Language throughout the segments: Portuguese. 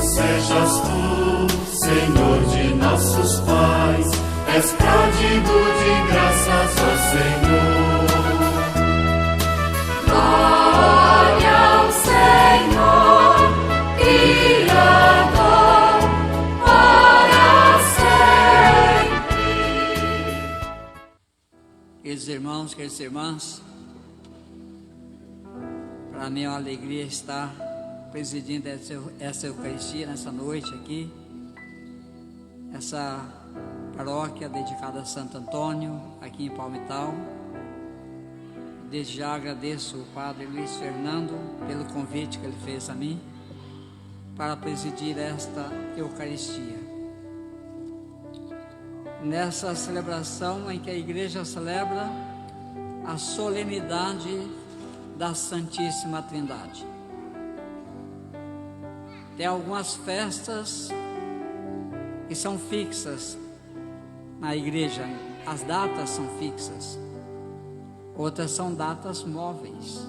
Sejas tu, Senhor de nossos pais, és pródigo de graças, ó Senhor. Glória ao Senhor, Criador, para sempre. Queridos irmãos, queridas irmãs, para mim é uma alegria estar presidindo essa Eucaristia nessa noite aqui, essa paróquia dedicada a Santo Antônio, aqui em Palmital. Desde já agradeço o Padre Luiz Fernando pelo convite que ele fez a mim para presidir esta Eucaristia. Nessa celebração em que a Igreja celebra a solenidade da Santíssima Trindade. Tem algumas festas que são fixas na igreja, as datas são fixas, outras são datas móveis.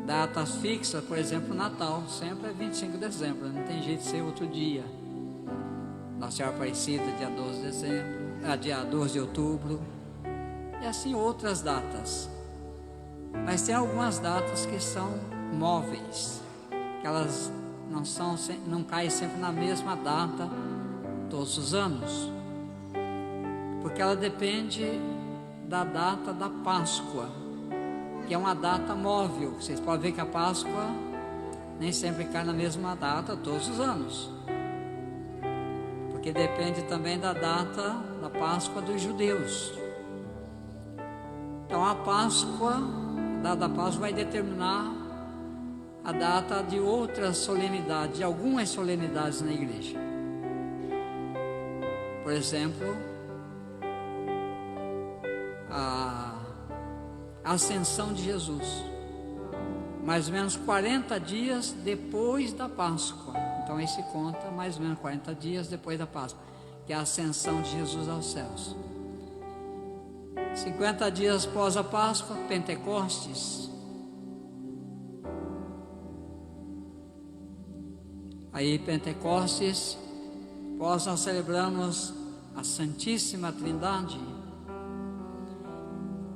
Datas fixas, por exemplo, Natal, sempre é 25 de dezembro, não tem jeito de ser outro dia. Nossa Senhora Aparecida, dia 12 de dezembro, dia 12 de outubro, e assim outras datas. Mas tem algumas datas que são móveis, que elas não caem sempre na mesma data todos os anos, porque ela depende da data da Páscoa, que é uma data móvel. Vocês podem ver que a Páscoa nem sempre cai na mesma data todos os anos, porque depende também da data da Páscoa dos judeus. Então a data da Páscoa vai determinar a data de outras solenidades, de algumas solenidades na igreja. Por exemplo, a Ascensão de Jesus, mais ou menos 40 dias depois da Páscoa. Então aí se conta mais ou menos 40 dias depois da Páscoa, que é a Ascensão de Jesus aos céus. 50 dias após a Páscoa, Pentecostes. Aí Pentecostes, após nós celebramos a Santíssima Trindade.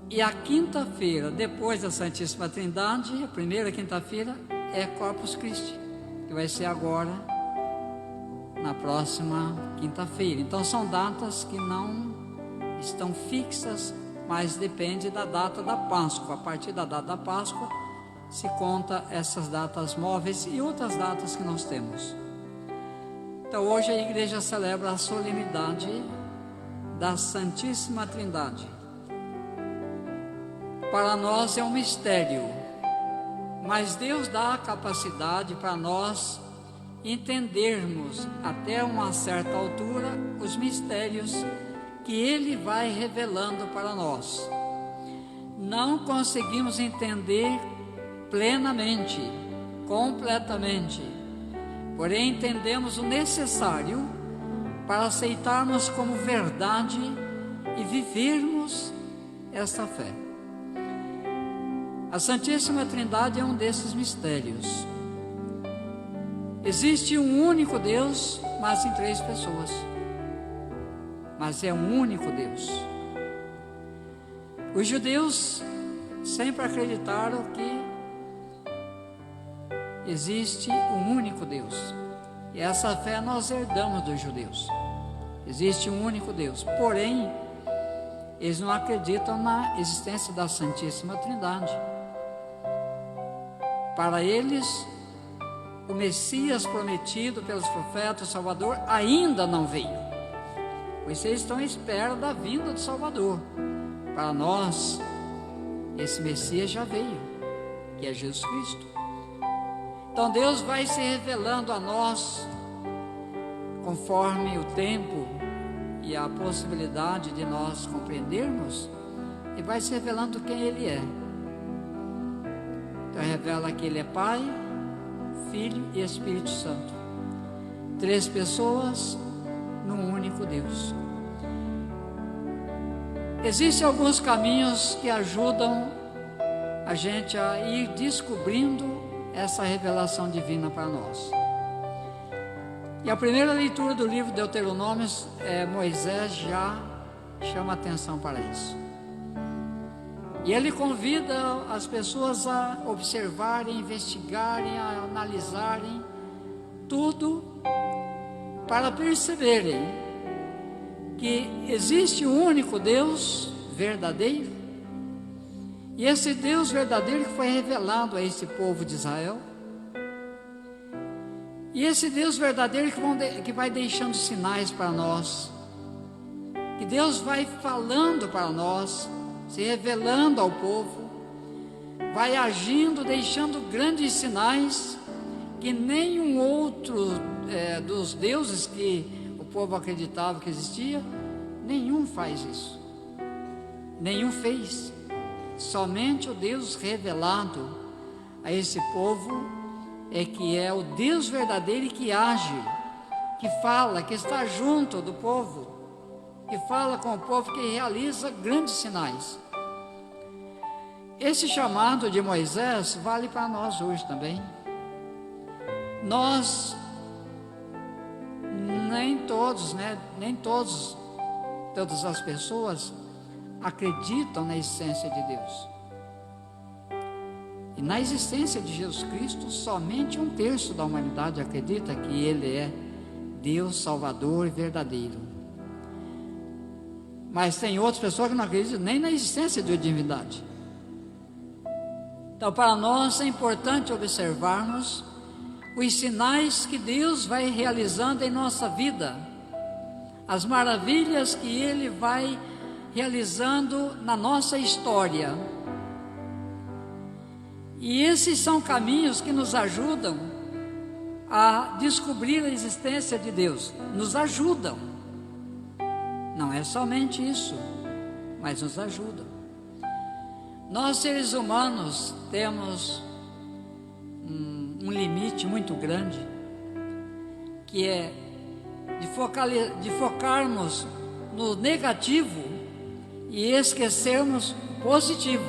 E a quinta-feira, depois da Santíssima Trindade, a primeira quinta-feira é Corpus Christi, que vai ser agora, na próxima quinta-feira. Então são datas que não estão fixas, mas depende da data da Páscoa. A partir da data da Páscoa se conta essas datas móveis e outras datas que nós temos. Então hoje a igreja celebra a solenidade da Santíssima Trindade. Para nós é um mistério, mas Deus dá a capacidade para nós entendermos até uma certa altura os mistérios que Ele vai revelando para nós. Não conseguimos entender plenamente, completamente, porém entendemos o necessário para aceitarmos como verdade e vivermos essa fé. A Santíssima Trindade é um desses mistérios. Existe um único Deus, mas em 3 pessoas. Mas é um único Deus. Os judeus sempre acreditaram que existe um único Deus, e essa fé nós herdamos dos judeus. Existe um único Deus, porém eles não acreditam na existência da Santíssima Trindade. Para eles, o Messias prometido pelos profetas, o Salvador, ainda não veio, pois eles estão à espera da vinda do Salvador. Para nós, esse Messias já veio, que é Jesus Cristo. Então Deus vai se revelando a nós conforme o tempo e a possibilidade de nós compreendermos, e vai se revelando quem Ele é. Então revela que Ele é Pai, Filho e Espírito Santo, 3 pessoas num único Deus. Existem alguns caminhos que ajudam a gente a ir descobrindo essa revelação divina para nós. E a primeira leitura do livro de Deuteronômio, Moisés já chama atenção para isso. E ele convida as pessoas a observarem, investigarem, a analisarem tudo para perceberem que existe um único Deus verdadeiro, e esse Deus verdadeiro que foi revelado a esse povo de Israel, e esse Deus verdadeiro que vai deixando sinais para nós, que Deus vai falando para nós, se revelando ao povo, vai agindo, deixando grandes sinais que nenhum outro dos deuses que o povo acreditava que existia, nenhum faz isso, nenhum fez. Somente o Deus revelado a esse povo que é o Deus verdadeiro e que age, que fala, que está junto do povo, que fala com o povo, que realiza grandes sinais. Esse chamado de Moisés vale para nós hoje também. Nós, nem todas as pessoas acreditam na existência de Deus. E na existência de Jesus Cristo, somente 1/3 da humanidade acredita que Ele é Deus Salvador e verdadeiro. Mas tem outras pessoas que não acreditam nem na existência de divindade. Então, para nós é importante observarmos os sinais que Deus vai realizando em nossa vida, as maravilhas que Ele vai realizando na nossa história. E esses são caminhos que nos ajudam a descobrir a existência de Deus, nos ajudam. Não é somente isso, mas nos ajudam. Nós, seres humanos, temos um limite muito grande, que é de focarmos no negativo e esquecermos o positivo.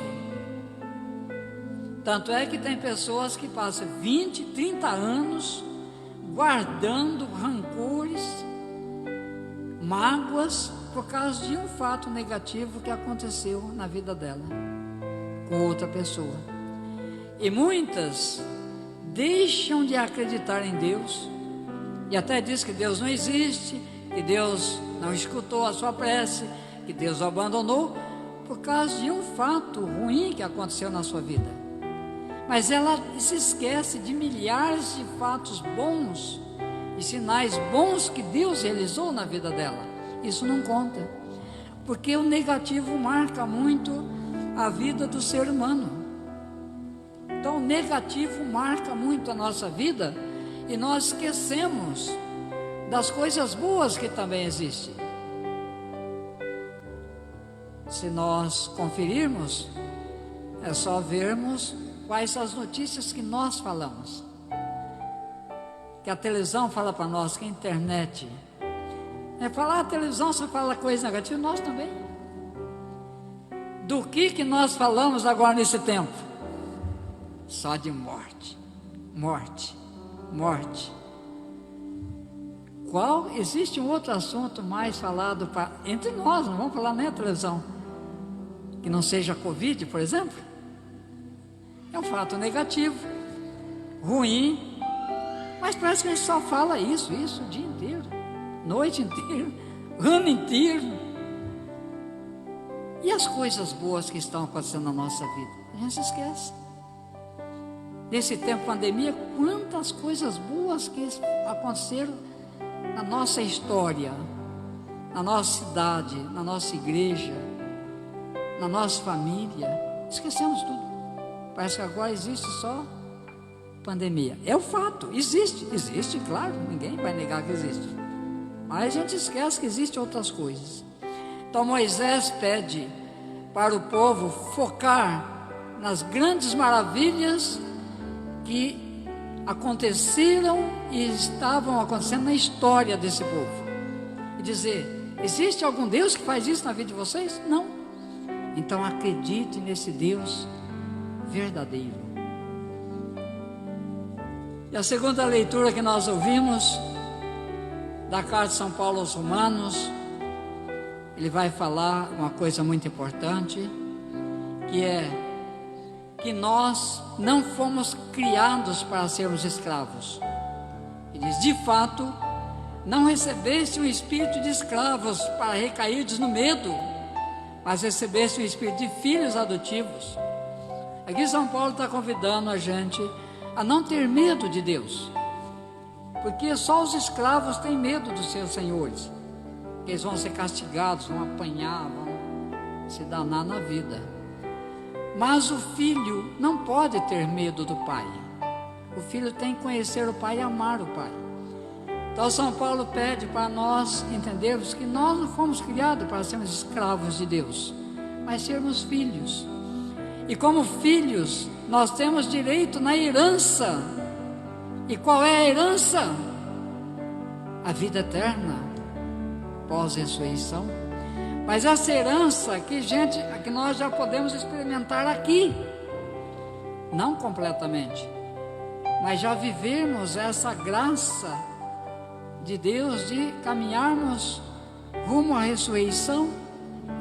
Tanto é que tem pessoas que passam 20, 30 anos guardando rancores, mágoas, por causa de um fato negativo que aconteceu na vida dela, com outra pessoa. E muitas deixam de acreditar em Deus, e até diz que Deus não existe, que Deus não escutou a sua prece, que Deus o abandonou, por causa de um fato ruim que aconteceu na sua vida. Mas ela se esquece de milhares de fatos bons e sinais bons que Deus realizou na vida dela. Isso não conta, porque o negativo marca muito a vida do ser humano. Então o negativo marca muito a nossa vida, e nós esquecemos das coisas boas que também existem. Se nós conferirmos, é só vermos quais são as notícias que nós falamos, que a televisão fala para nós, que a internet falar, a televisão só fala coisa negativa, nós também. Do que nós falamos agora nesse tempo? Só de morte, morte, morte. Existe um outro assunto mais falado entre nós, não vamos falar nem a televisão, que não seja Covid, por exemplo? É um fato negativo, ruim, mas parece que a gente só fala isso o dia inteiro, noite inteira, ano inteiro. E as coisas boas que estão acontecendo na nossa vida? A gente se esquece. Nesse tempo de pandemia, quantas coisas boas que aconteceram na nossa história, na nossa cidade, na nossa igreja, na nossa família. Esquecemos tudo. Parece que agora existe só pandemia. É o fato, existe, claro, ninguém vai negar que existe. Mas a gente esquece que existem outras coisas. Então Moisés pede para o povo focar nas grandes maravilhas que aconteceram e estavam acontecendo na história desse povo. E dizer, existe algum Deus que faz isso na vida de vocês? Não. Então acredite nesse Deus verdadeiro. E a segunda leitura que nós ouvimos da carta de São Paulo aos Romanos, ele vai falar uma coisa muito importante, que é que nós não fomos criados para sermos escravos. Ele diz: de fato, não recebeste um espírito de escravos para recairdes no medo, mas recebeste um espírito de filhos adotivos. Aqui São Paulo está convidando a gente a não ter medo de Deus, porque só os escravos têm medo dos seus senhores, que eles vão ser castigados, vão apanhar, vão se danar na vida. Mas o filho não pode ter medo do pai. O filho tem que conhecer o pai e amar o pai. Então São Paulo pede para nós entendermos que nós não fomos criados para sermos escravos de Deus, mas sermos filhos. E como filhos, nós temos direito na herança. E qual é a herança? A vida eterna, pós-ressurreição. Mas essa herança que nós já podemos experimentar aqui, não completamente, mas já vivemos essa graça de Deus de caminharmos rumo à ressurreição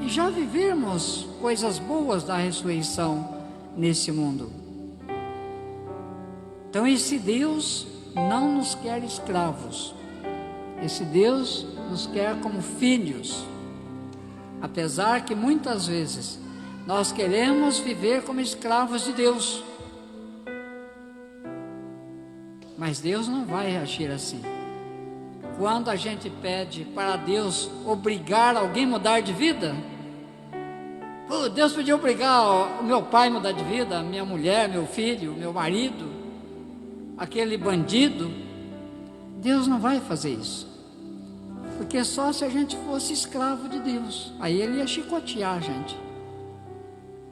e já vivemos coisas boas da ressurreição nesse mundo. Então esse Deus não nos quer escravos, esse Deus nos quer como filhos, apesar que muitas vezes nós queremos viver como escravos de Deus, mas Deus não vai agir assim. Quando a gente pede para Deus obrigar alguém a mudar de vida, Deus podia obrigar o meu pai a mudar de vida, a minha mulher, meu filho, meu marido, aquele bandido. Deus não vai fazer isso, porque só se a gente fosse escravo de Deus, aí Ele ia chicotear a gente.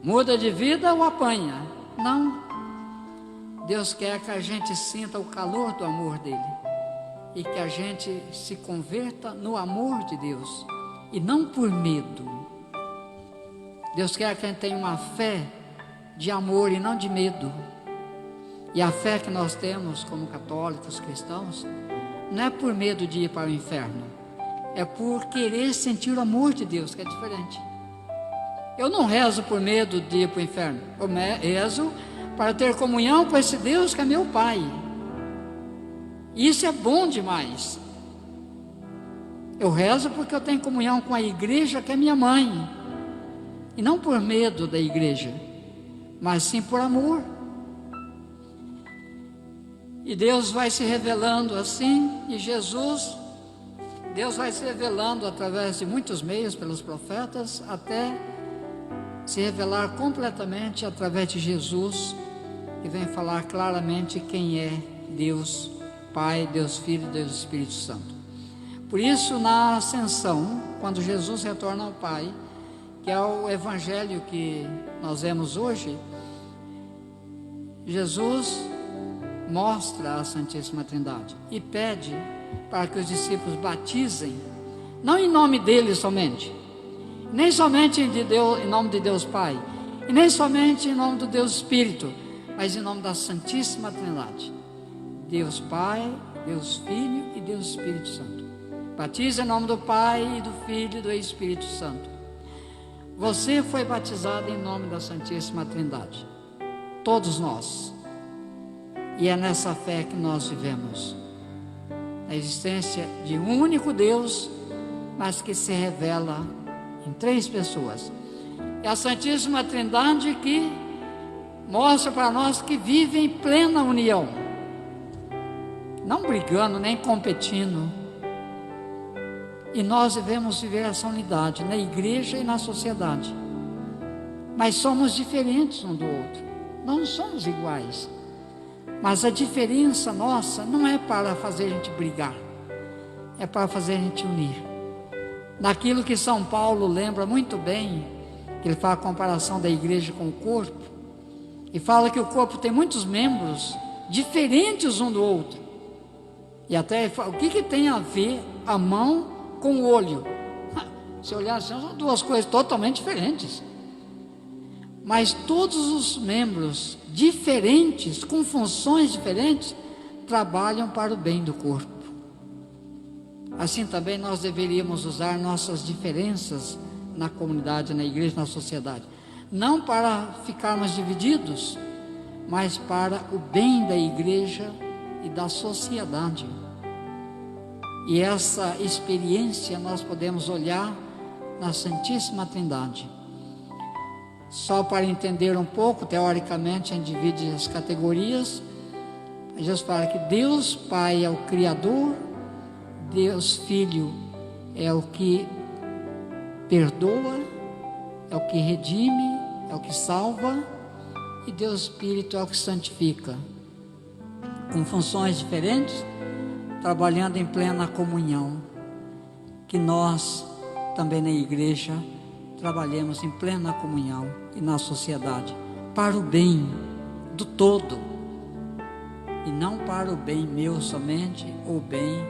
Muda de vida ou apanha? Não. Deus quer que a gente sinta o calor do amor dEle e que a gente se converta no amor de Deus e não por medo. Deus quer que a gente tenha uma fé de amor e não de medo. E a fé que nós temos como católicos cristãos não é por medo de ir para o inferno, é por querer sentir o amor de Deus, que é diferente. Eu não rezo por medo de ir para o inferno, eu rezo para ter comunhão com esse Deus que é meu Pai. E isso é bom demais. Eu rezo porque eu tenho comunhão com a igreja que é minha mãe, e não por medo da igreja, mas sim por amor. E Deus vai se revelando assim, e Deus vai se revelando através de muitos meios, pelos profetas, até se revelar completamente através de Jesus, que vem falar claramente quem é Deus Pai, Deus Filho e Deus Espírito Santo. Por isso, na ascensão, quando Jesus retorna ao Pai, que é o evangelho que nós vemos hoje, Jesus mostra a Santíssima Trindade e pede para que os discípulos batizem, não em nome dele somente, nem somente em nome de Deus Pai, e nem somente em nome do Deus Espírito, mas em nome da Santíssima Trindade, Deus Pai, Deus Filho e Deus Espírito Santo. Batiza em nome do Pai, e do Filho e do Espírito Santo. Você foi batizado em nome da Santíssima Trindade, todos nós, e é nessa fé que nós vivemos, a existência de um único Deus, mas que se revela em três pessoas. É a Santíssima Trindade que mostra para nós que vive em plena união, não brigando nem competindo. E nós devemos viver essa unidade na igreja e na sociedade, mas somos diferentes um do outro, não somos iguais. Mas a diferença nossa não é para fazer a gente brigar, é para fazer a gente unir. Naquilo que São Paulo lembra muito bem, que ele faz a comparação da igreja com o corpo, e fala que o corpo tem muitos membros diferentes um do outro. E até ele fala, o que tem a ver a mão com o olho? Se olhar assim, são duas coisas totalmente diferentes. mas todos os membros diferentes, com funções diferentes, trabalham para o bem do corpo. Assim também nós deveríamos usar nossas diferenças na comunidade, na igreja, na sociedade, não para ficarmos divididos, mas para o bem da igreja e da sociedade. E essa experiência nós podemos olhar na Santíssima Trindade. Só para entender um pouco, teoricamente, a gente divide as categorias. Jesus fala que Deus Pai é o Criador, Deus Filho é o que perdoa, é o que redime, é o que salva, e Deus Espírito é o que santifica, com funções diferentes, trabalhando em plena comunhão. Que nós também na igreja trabalhemos em plena comunhão e na sociedade, para o bem do todo, e não para o bem meu somente, ou o bem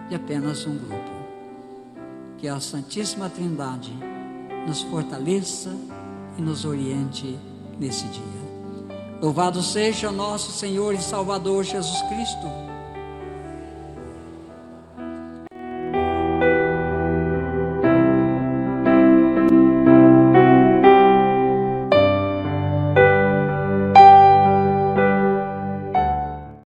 de apenas um grupo. Que a Santíssima Trindade nos fortaleça e nos oriente nesse dia. Louvado seja o nosso Senhor e Salvador Jesus Cristo,